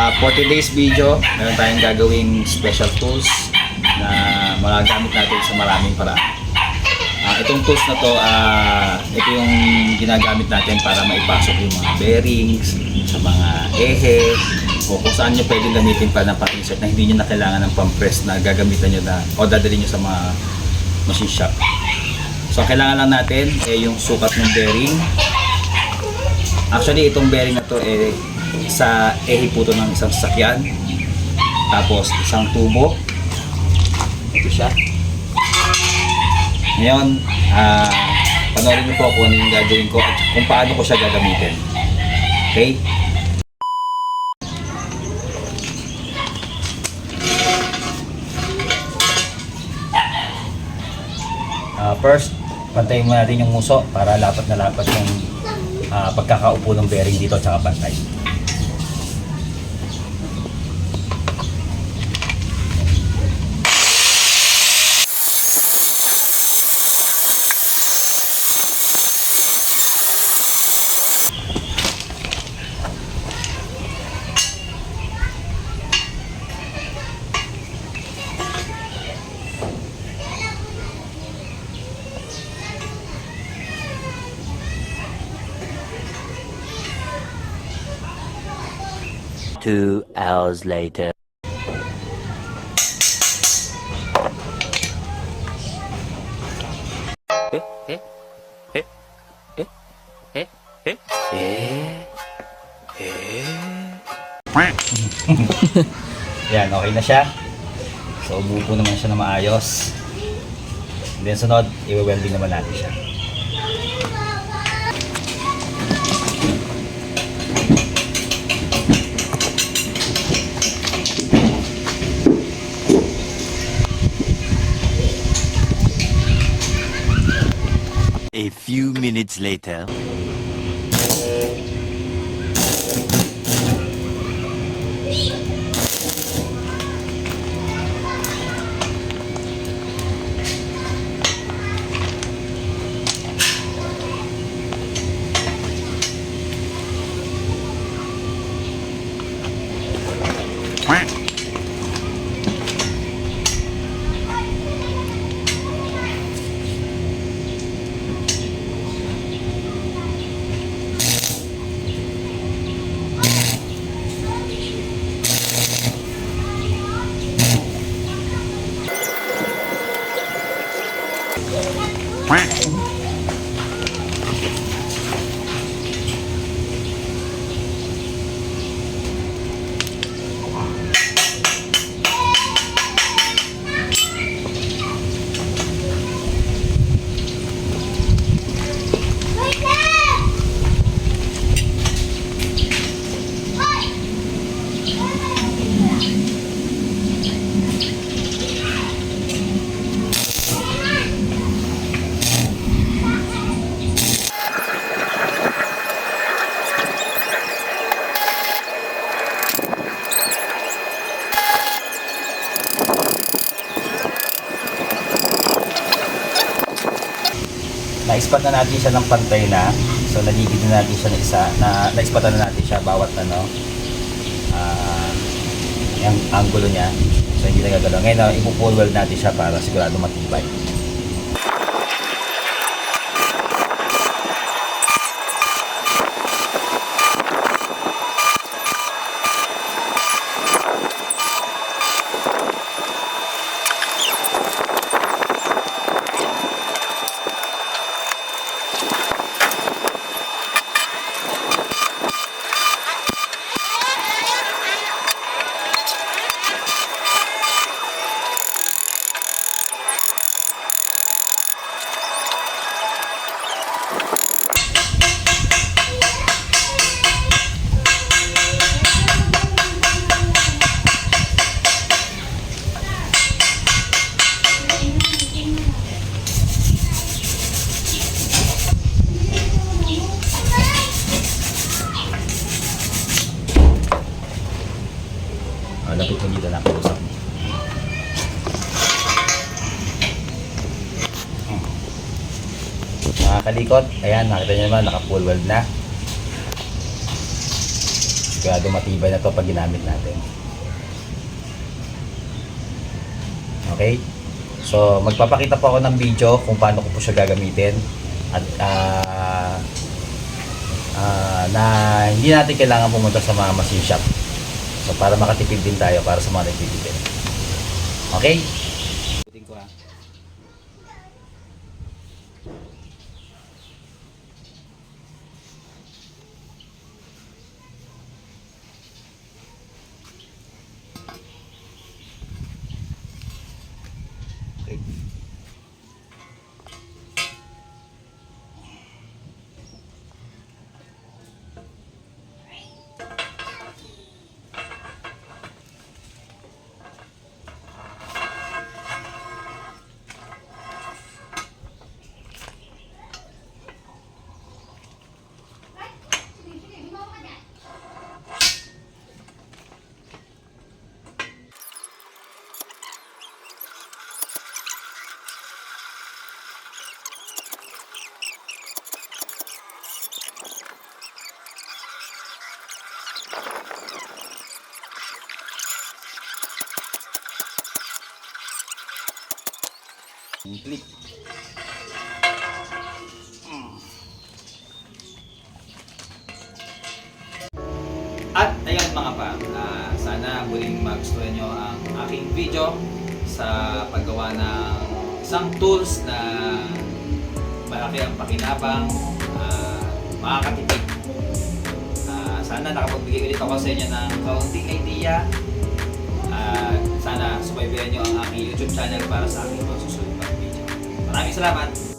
For today's video, meron tayong gagawing special tools na magagamit natin sa maraming paraan. Itong tools na to, ito yung ginagamit natin para maipasok yung mga bearings, sa mga ehe, o kung saan nyo pwedeng gamitin pa ng pang-insert na hindi nyo na kailangan ng pang-press na gagamitan nyo na o dadalhin nyo sa mga machine shop. So, kailangan lang natin yung sukat ng bearing. Actually, itong bearing na to sa ehe po to ng isang sasakyan, tapos isang tubo, ito siya. Ngayon, panoorin niyo po kung ano yung gagawin ko at kung paano ko siya gagamitin. Okay? First, pantayin mo natin yung muso para lapat na lapat yung pagkakaupo ng bearing dito at saka pantay. Two hours later. Yan, okay na siya. So, buo naman siya na maayos. And then sunod, i-welding naman natin siya. A few minutes later. Na-ispat na natin siya ng pantay na. So, naligid na natin siya na isa. Na-ispatan na natin siya bawat yung angulo niya. So, hindi nagagalaw. Ngayon, ipo-full weld natin siya para sigurado matibay. Lapit mo dito na kusap mo. Mga kalikot, ayan, nakita nyo naman, naka full weld na. sigurado matibay na to pag ginamit natin. Okay? So, magpapakita po ako ng video kung paano ko po siya gagamitin. At na hindi natin kailangan pumunta sa mga machine shop. So, para makatipid din tayo para sa mga nagtitipid. Okay? Putin ko ha. Okay. Click. At ayan mga pa, sana muling magustuhan nyo ang aking video sa paggawa ng isang tools na malaki ang pakinabang, makakatipid. Sana nakapagbigay ulit ako sa inyo ng kaunting idea. Sana subaybayan nyo ang aking YouTube channel para sa aking mga susunod na video. Maraming salamat!